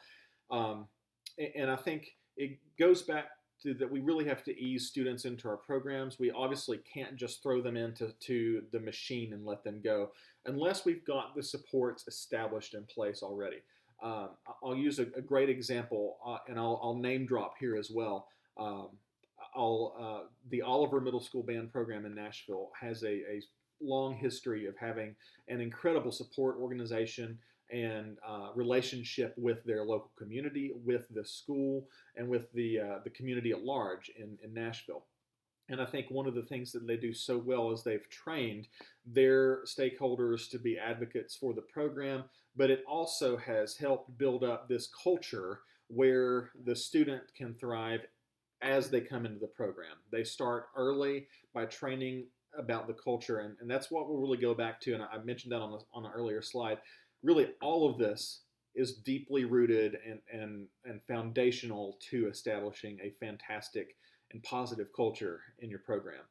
And I think it goes back to that we really have to ease students into our programs. We obviously can't just throw them into the machine and let them go unless we've got the supports established in place already. I'll use a great example, and I'll name drop here as well. The Oliver Middle School Band program in Nashville has a long history of having an incredible support organization and relationship with their local community, with the school, and with the community at large in Nashville. And I think one of the things that they do so well is they've trained their stakeholders to be advocates for the program, but it also has helped build up this culture where the student can thrive as they come into the program. They start early by training about the culture, and that's what we'll really go back to, and I mentioned that on an earlier slide. Really, all of this is deeply rooted and foundational to establishing a fantastic and positive culture in your program.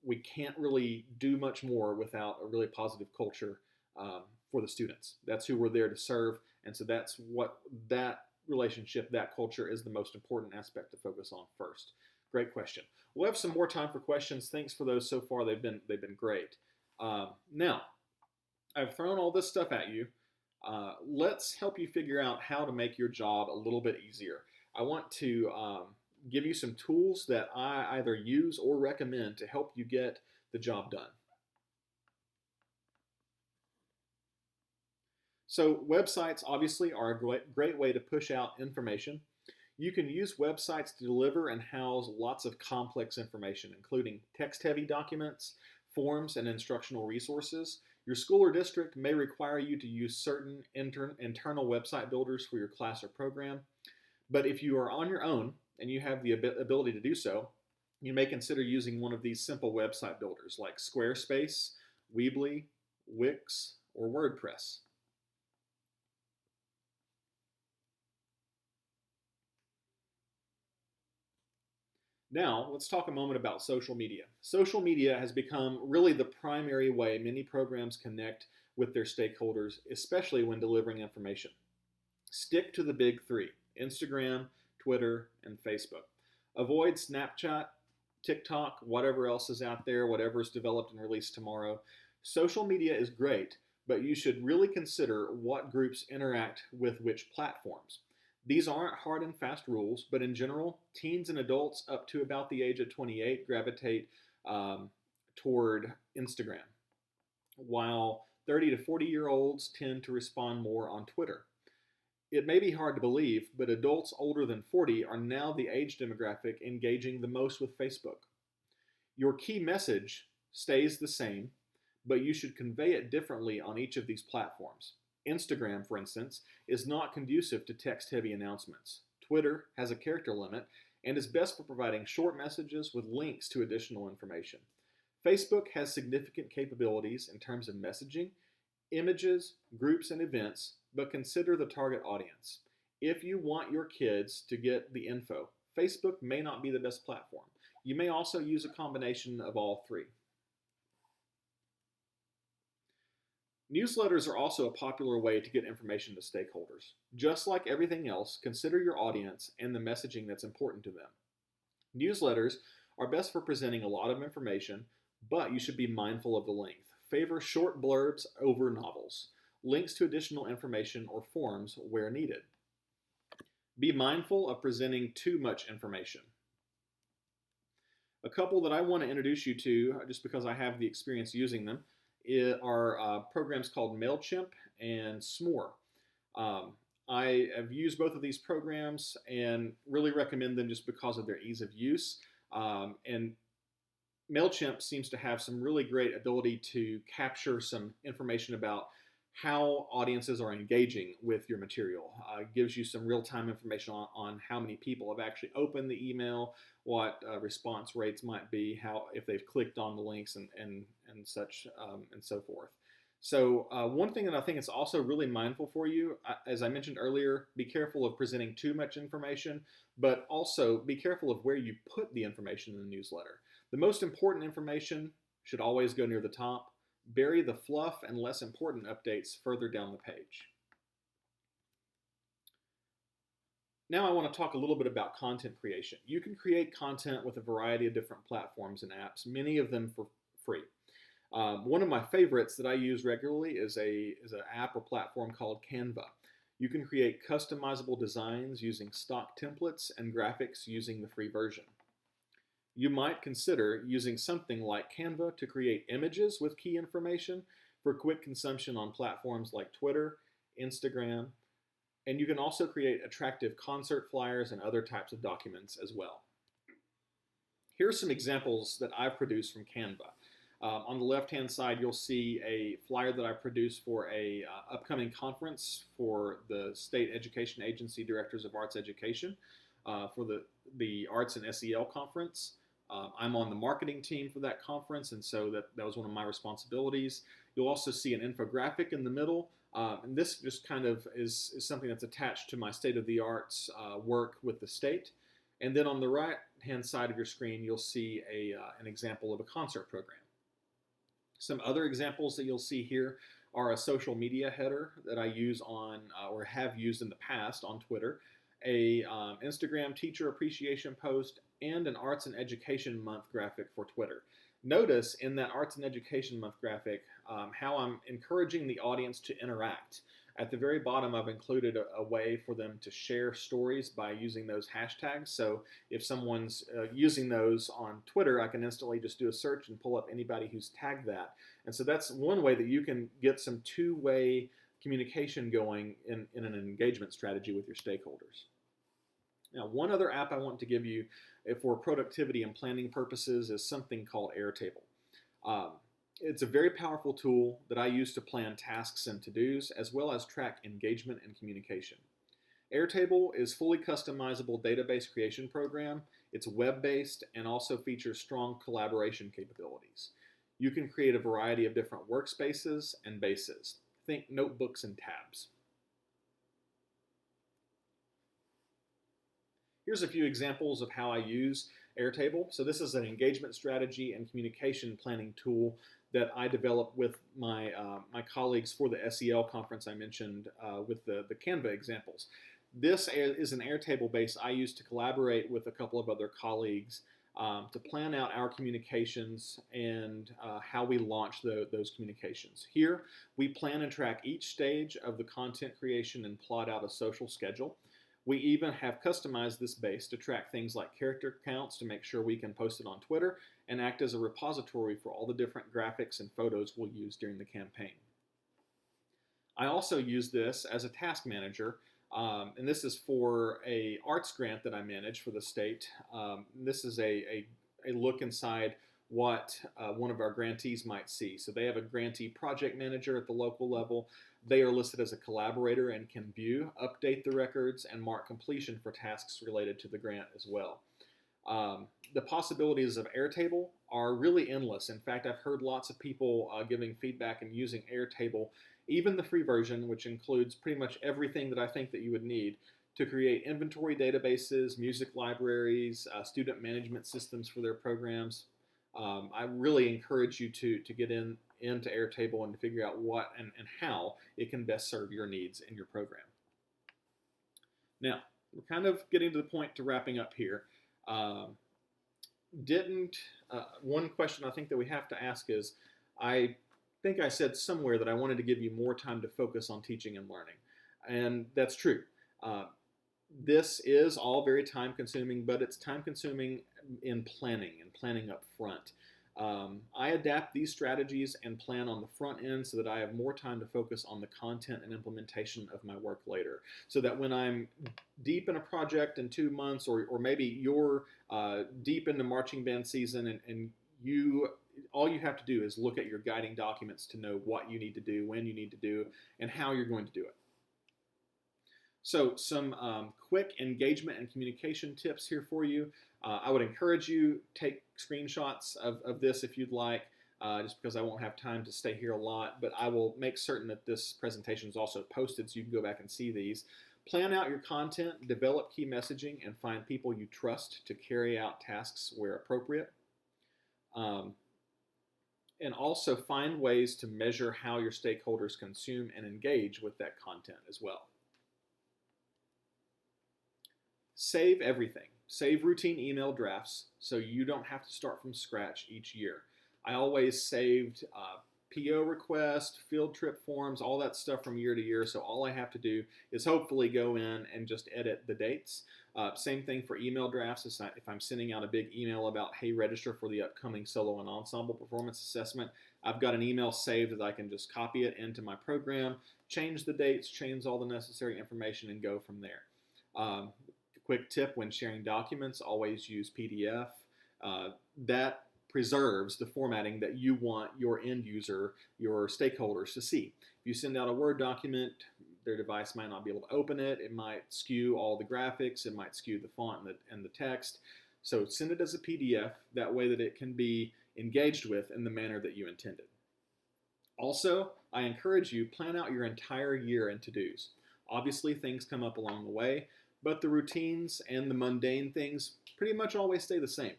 We can't really do much more without a really positive culture for the students. That's who we're there to serve, and so that's what that relationship, that culture is the most important aspect to focus on first. Great question. We'll have some more time for questions. Thanks for those so far. They've been great. Now, I've thrown all this stuff at you. Let's help you figure out how to make your job a little bit easier. I want to give you some tools that I either use or recommend to help you get the job done. So websites obviously are a great way to push out information. You can use websites to deliver and house lots of complex information, including text-heavy documents, forms, and instructional resources. Your school or district may require you to use certain internal website builders for your class or program. But if you are on your own and you have the ability to do so, you may consider using one of these simple website builders like Squarespace, Weebly, Wix, or WordPress. Now, let's talk a moment about social media. Social media has become really the primary way many programs connect with their stakeholders, especially when delivering information. Stick to the big three: Instagram, Twitter, and Facebook. Avoid Snapchat, TikTok, whatever else is out there, whatever is developed and released tomorrow. Social media is great, but you should really consider what groups interact with which platforms. These aren't hard and fast rules, but in general, teens and adults up to about the age of 28 gravitate toward Instagram, while 30 to 40-year-olds tend to respond more on Twitter. It may be hard to believe, but adults older than 40 are now the age demographic engaging the most with Facebook. Your key message stays the same, but you should convey it differently on each of these platforms. Instagram, for instance, is not conducive to text-heavy announcements. Twitter has a character limit and is best for providing short messages with links to additional information. Facebook has significant capabilities in terms of messaging, images, groups, and events, but consider the target audience. If you want your kids to get the info, Facebook may not be the best platform. You may also use a combination of all three. Newsletters are also a popular way to get information to stakeholders. Just like everything else, consider your audience and the messaging that's important to them. Newsletters are best for presenting a lot of information, but you should be mindful of the length. Favor short blurbs over novels, links to additional information, or forms where needed. Be mindful of presenting too much information. A couple that I want to introduce you to, just because I have the experience using them, are programs called MailChimp and S'more. I have used both of these programs and really recommend them just because of their ease of use. And MailChimp seems to have some really great ability to capture some information about how audiences are engaging with your material. Gives you some real-time information on how many people have actually opened the email, what response rates might be, how if they've clicked on the links and such and so forth. So one thing that I think is also really mindful for you, as I mentioned earlier, be careful of presenting too much information, but also be careful of where you put the information in the newsletter. The most important information should always go near the top. Bury the fluff and less important updates further down the page. Now I want to talk a little bit about content creation. You can create content with a variety of different platforms and apps, many of them for free. One of my favorites that I use regularly is an app or platform called Canva. You can create customizable designs using stock templates and graphics using the free version. You might consider using something like Canva to create images with key information for quick consumption on platforms like Twitter, Instagram, and you can also create attractive concert flyers and other types of documents as well. Here are some examples that I've produced from Canva. On the left-hand side, you'll see a flyer that I produced for a upcoming conference for the State Education Agency Directors of Arts Education for the Arts and SEL Conference. I'm on the marketing team for that conference, and so that was one of my responsibilities. You'll also see an infographic in the middle, and this just kind of is something that's attached to my state-of-the-arts work with the state. And then on the right-hand side of your screen, you'll see an example of a concert program. Some other examples that you'll see here are a social media header that I use on, or have used in the past on Twitter, a Instagram teacher appreciation post, and an Arts and Education Month graphic for Twitter. Notice in that Arts and Education Month graphic how I'm encouraging the audience to interact. At the very bottom, I've included a way for them to share stories by using those hashtags. So if someone's using those on Twitter, I can instantly just do a search and pull up anybody who's tagged that. And so that's one way that you can get some two-way communication going in an engagement strategy with your stakeholders. Now, one other app I want to give you for productivity and planning purposes is something called Airtable. It's a very powerful tool that I use to plan tasks and to-dos, as well as track engagement and communication. Airtable is a fully customizable database creation program. It's web-based and also features strong collaboration capabilities. You can create a variety of different workspaces and bases. Think notebooks and tabs. Here's a few examples of how I use Airtable. So this is an engagement strategy and communication planning tool that I developed with my colleagues for the SEL conference I mentioned with the Canva examples. This is an Airtable base I use to collaborate with a couple of other colleagues to plan out our communications and how we launch those communications. Here, we plan and track each stage of the content creation and plot out a social schedule. We even have customized this base to track things like character counts to make sure we can post it on Twitter and act as a repository for all the different graphics and photos we'll use during the campaign. I also use this as a task manager, and this is for an arts grant that I manage for the state. This is a look inside what one of our grantees might see. So they have a grantee project manager at the local level. They are listed as a collaborator and can view, update the records, and mark completion for tasks related to the grant as well. The possibilities of Airtable are really endless. In fact, I've heard lots of people giving feedback and using Airtable, even the free version, which includes pretty much everything that I think that you would need to create inventory databases, music libraries, student management systems for their programs. I really encourage you to get into Airtable and to figure out what and how it can best serve your needs in your program. Now, we're kind of getting to the point to wrapping up here. One question I think that we have to ask is, I think I said somewhere that I wanted to give you more time to focus on teaching and learning. And that's true. This is all very time consuming, but it's time consuming in planning up front. I adapt these strategies and plan on the front end so that I have more time to focus on the content and implementation of my work later. So that when I'm deep in a project in 2 months, or maybe you're deep into marching band season and all you have to do is look at your guiding documents to know what you need to do, when you need to do, and how you're going to do it. So some quick engagement and communication tips here for you. I would encourage you take screenshots of this if you'd like, just because I won't have time to stay here a lot, but I will make certain that this presentation is also posted so you can go back and see these. Plan out your content, develop key messaging, and find people you trust to carry out tasks where appropriate. And also find ways to measure how your stakeholders consume and engage with that content as well. Save everything. Save routine email drafts so you don't have to start from scratch each year. I always saved PO requests, field trip forms, all that stuff from year to year, so all I have to do is hopefully go in and just edit the dates. Same thing for email drafts. If I'm sending out a big email about, hey, register for the upcoming solo and ensemble performance assessment, I've got an email saved that I can just copy it into my program, change the dates, change all the necessary information, and go from there. Quick tip when sharing documents, always use PDF. That preserves the formatting that you want your end user, your stakeholders to see. If you send out a Word document, their device might not be able to open it. It might skew all the graphics. It might skew the font and the text. So send it as a PDF. That way that it can be engaged with in the manner that you intended. Also, I encourage you, plan out your entire year in to-dos. Obviously, things come up along the way, but the routines and the mundane things pretty much always stay the same.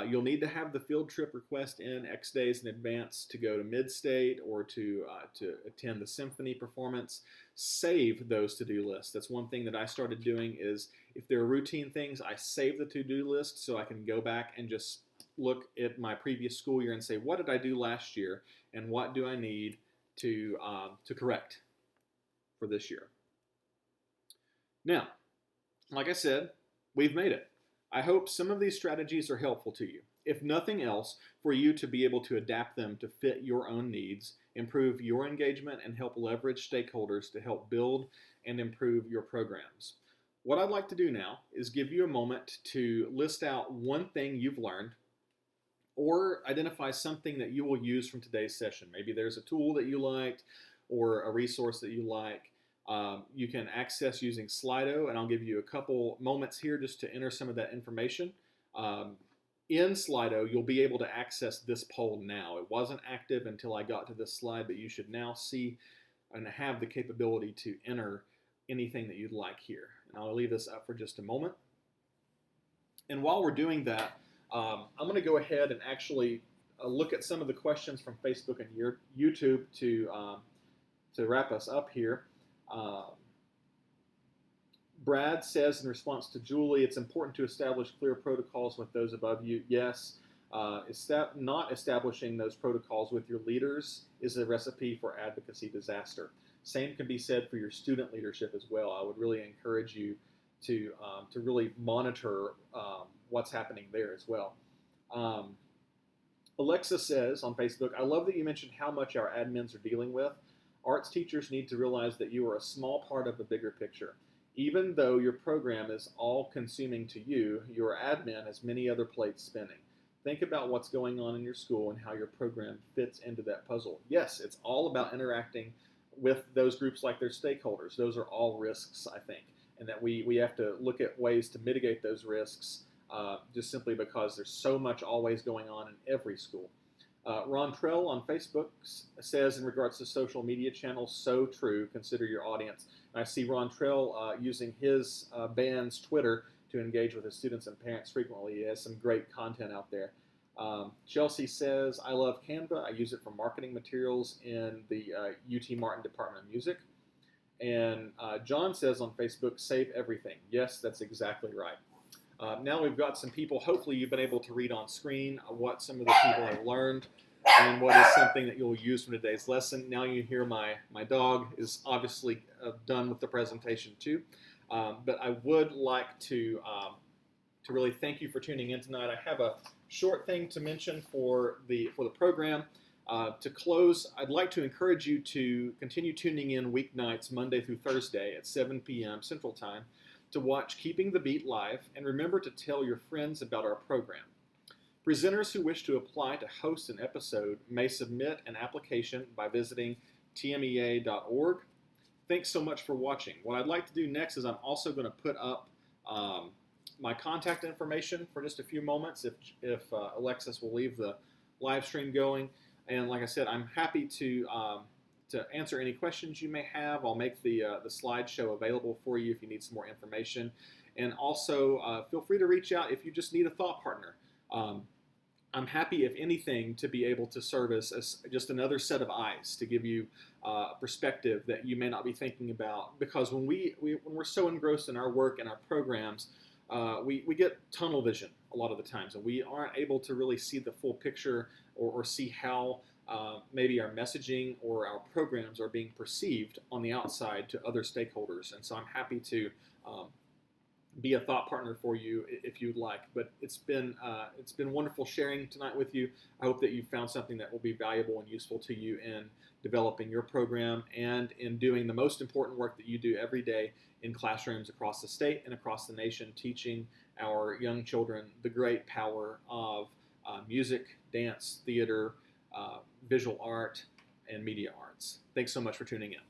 You'll need to have the field trip request in X days in advance to go to Mid-State or to attend the symphony performance. Save those to-do lists. That's one thing that I started doing is if there are routine things, I save the to-do list so I can go back and just look at my previous school year and say, what did I do last year and what do I need to correct for this year? Now, like I said, we've made it. I hope some of these strategies are helpful to you. If nothing else, for you to be able to adapt them to fit your own needs, improve your engagement, and help leverage stakeholders to help build and improve your programs. What I'd like to do now is give you a moment to list out one thing you've learned or identify something that you will use from today's session. Maybe there's a tool that you liked or a resource that you like. You can access using Slido, and I'll give you a couple moments here just to enter some of that information. In Slido, you'll be able to access this poll now. It wasn't active until I got to this slide, but you should now see and have the capability to enter anything that you'd like here. And I'll leave this up for just a moment. And while we're doing that, I'm going to go ahead and actually look at some of the questions from Facebook and YouTube to wrap us up here. Brad says in response to Julie, it's important to establish clear protocols with those above you. Yes, not establishing those protocols with your leaders is a recipe for advocacy disaster. Same can be said for your student leadership as well. I would really encourage you to really monitor what's happening there as well. Alexa says on Facebook, I love that you mentioned how much our admins are dealing with. Arts teachers need to realize that you are a small part of a bigger picture. Even though your program is all-consuming to you, your admin has many other plates spinning. Think about what's going on in your school and how your program fits into that puzzle. Yes, it's all about interacting with those groups like their stakeholders. Those are all risks, I think, and that we have to look at ways to mitigate those risks just simply because there's so much always going on in every school. Ron Trell on Facebook says in regards to social media channels, so true, consider your audience. And I see Ron Trell using his band's Twitter to engage with his students and parents frequently. He has some great content out there. Chelsea says, I love Canva. I use it for marketing materials in the UT Martin Department of Music. And John says on Facebook, save everything. Yes, that's exactly right. Now we've got some people, hopefully you've been able to read on screen what some of the people have learned and what is something that you'll use from today's lesson. Now you hear my dog is obviously done with the presentation too. But I would like to really thank you for tuning in tonight. I have a short thing to mention for the program. To close, I'd like to encourage you to continue tuning in weeknights, Monday through Thursday at 7 p.m. Central Time to watch Keeping the Beat live, and remember to tell your friends about our program. Presenters who wish to apply to host an episode may submit an application by visiting tmea.org. Thanks so much for watching. What I'd like to do next is I'm also going to put up my contact information for just a few moments if Alexis will leave the live stream going. And like I said, I'm happy to answer any questions you may have. I'll make the slideshow available for you if you need some more information. And also feel free to reach out if you just need a thought partner. I'm happy, if anything, to be able to serve as just another set of eyes to give you a perspective that you may not be thinking about. Because when we're so engrossed in our work and our programs, we get tunnel vision a lot of the times, and we aren't able to really see the full picture or see how maybe our messaging or our programs are being perceived on the outside to other stakeholders. And so I'm happy to be a thought partner for you if you'd like. But it's been wonderful sharing tonight with you. I hope that you found something that will be valuable and useful to you in developing your program and in doing the most important work that you do every day in classrooms across the state and across the nation, teaching our young children the great power of music, dance, theater, visual art, and media arts. Thanks so much for tuning in.